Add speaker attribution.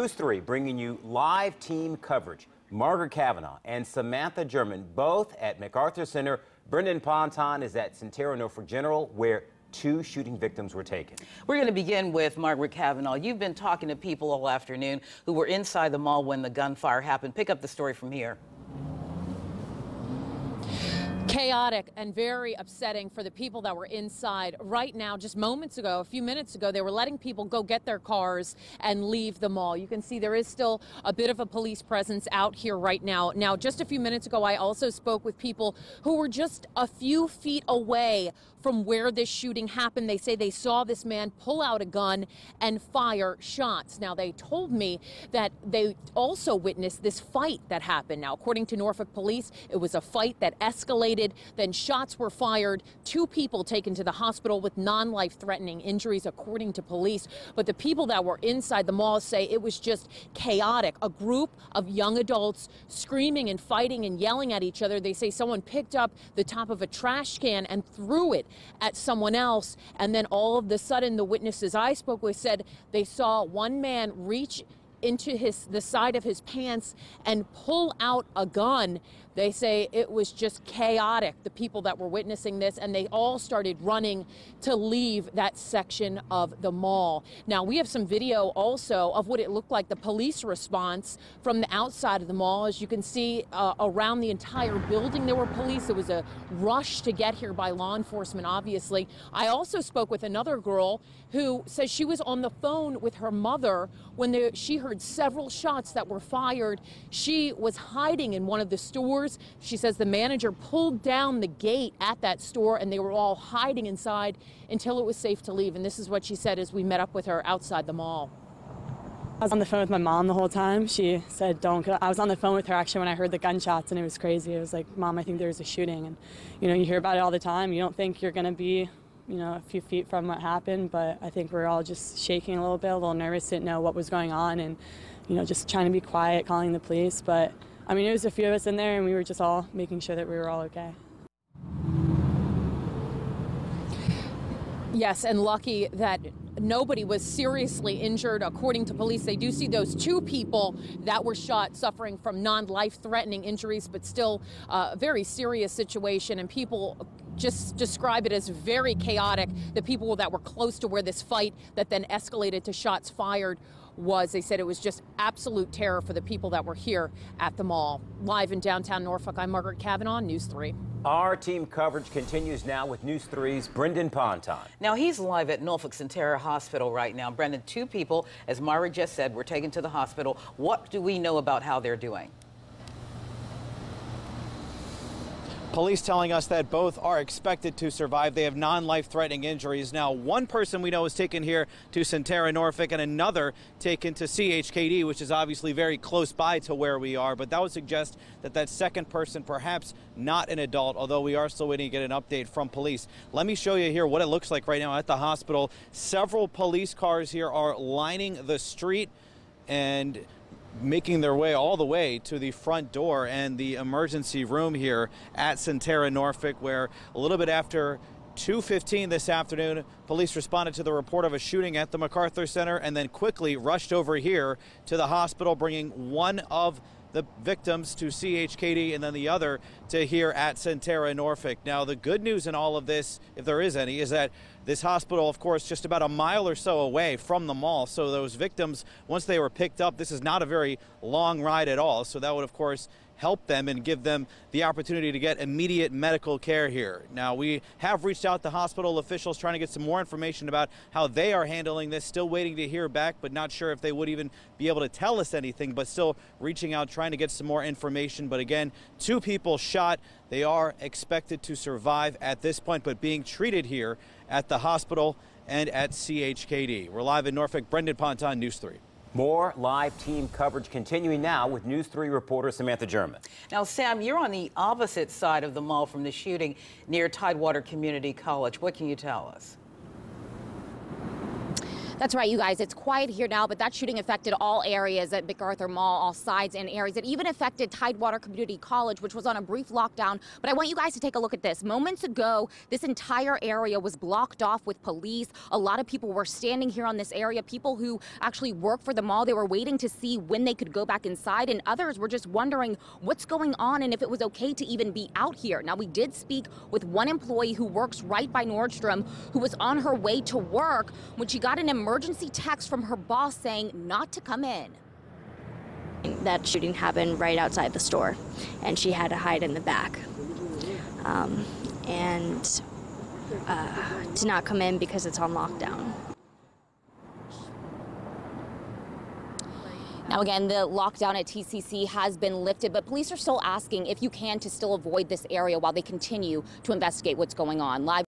Speaker 1: News 3 bringing you live team coverage. Margaret Kavanaugh and Samantha German, both at MacArthur Center. Brendan Ponton is at SENTARA, Norfolk General, where 2 shooting victims were taken.
Speaker 2: We're going to begin with Margaret Kavanaugh. You've been talking to people all afternoon who were inside the mall when the gunfire happened. Pick up the story from here.
Speaker 3: Chaotic and very upsetting for the people that were inside. Right now, just moments ago, a few minutes ago, they were letting people go get their cars and leave the mall. You can see there is still a bit of a police presence out here right now. Now, just a few minutes ago, I also spoke with people who were just a few feet away from where this shooting happened. They say they saw this man pull out a gun and fire shots. Now, they told me that they also witnessed this fight that happened. Now, according to Norfolk police, it was a fight that escalated. Then shots were fired. 2 people taken to the hospital with non-life-threatening injuries, according to police. But the people that were inside the mall say it was just chaotic. A group of young adults screaming and fighting and yelling at each other. They say someone picked up the top of a trash can and threw it at someone else. And then all of a sudden, the witnesses I spoke with said they saw one man reach into the side of his pants and pull out a gun. They say it was just chaotic, the people that were witnessing this, and they all started running to leave that section of the mall. Now, we have some video also of what it looked like, the police response from the outside of the mall. As you can see, around the entire building there were police. It was a rush to get here by law enforcement, obviously. I also spoke with another girl who says she was on the phone with her mother when she heard several shots that were fired. She was hiding in one of the stores. She says the manager pulled down the gate at that store and they were all hiding inside until it was safe to leave. And this is what she said as we met up with her outside the mall.
Speaker 4: I was on the phone with my mom the whole time. She said, don't go. I was on the phone with her actually when I heard the gunshots, and it was crazy. It was like, Mom, I think there's a shooting. And, you hear about it all the time. You don't think you're going to be, a few feet from what happened, but I think we're all just shaking a little bit, a little nervous, didn't know what was going on, and, just trying to be quiet, calling the police. But I mean, it was a few of us in there, and we were just all making sure that we were all okay.
Speaker 3: Yes, and lucky that nobody was seriously injured. According to police, they do see those 2 people that were shot suffering from non-life-threatening injuries, but still a very serious situation, and people just describe it as very chaotic. The people that were close to where this fight that then escalated to shots fired was, they said it was just absolute terror for the people that were here at the mall. Live in downtown Norfolk, I'm Margaret Kavanaugh, News 3.
Speaker 1: Our team coverage continues now with News 3's Brendan Ponton.
Speaker 2: Now, he's live at Norfolk Center Hospital right now. Brendan, 2 people, as Margaret just said, were taken to the hospital. What do we know about how they're doing?
Speaker 5: Police telling us that both are expected to survive. They have non-life-threatening injuries. Now, one person we know is taken here to SENTARA, Norfolk, and another taken to CHKD, which is obviously very close by to where we are. But that would suggest that that second person, perhaps not an adult, although we are still waiting to get an update from police. Let me show you here what it looks like right now at the hospital. Several police cars here are lining the street and making their way all the way to the front door and the emergency room here at SENTARA, Norfolk, where a little bit after 2:15 this afternoon, police responded to the report of a shooting at the MacArthur Center and then quickly rushed over here to the hospital, bringing one of the victims to CHKD and then the other to here at SENTARA, Norfolk. Now, the good news in all of this, if there is any, is that this hospital, of course, just about a mile or so away from the mall. So those victims, once they were picked up, this is not a very long ride at all. So that would, of course, help them and give them the opportunity to get immediate medical care here. Now, we have reached out to hospital officials trying to get some more information about how they are handling this. Still waiting to hear back, but not sure if they would even be able to tell us anything, but still reaching out, trying to get some more information. But again, 2 people shot. They are expected to survive at this point, but being treated here at the hospital and at CHKD. We're live in Norfolk. Brendan Ponton, News 3.
Speaker 1: More live team coverage continuing now with News 3 reporter Samantha German.
Speaker 2: Now, Sam, you're on the opposite side of the mall from the shooting near Tidewater Community College. What can you tell us?
Speaker 6: That's right, you guys. It's quiet here now, but that shooting affected all areas at MacArthur Mall, all sides and areas. It even affected Tidewater Community College, which was on a brief lockdown. But I want you guys to take a look at this. Moments ago, this entire area was blocked off with police. A lot of people were standing here on this area. People who actually work for the mall, they were waiting to see when they could go back inside, and others were just wondering what's going on and if it was okay to even be out here. Now, we did speak with one employee who works right by Nordstrom, who was on her way to work when she got an emergency text from her boss saying not to come in.
Speaker 7: That shooting happened right outside the store, and she had to hide in the back and to not come in because it's on lockdown.
Speaker 6: Now, again, the lockdown at TCC has been lifted, but police are still asking if you can to still avoid this area while they continue to investigate what's going on. Live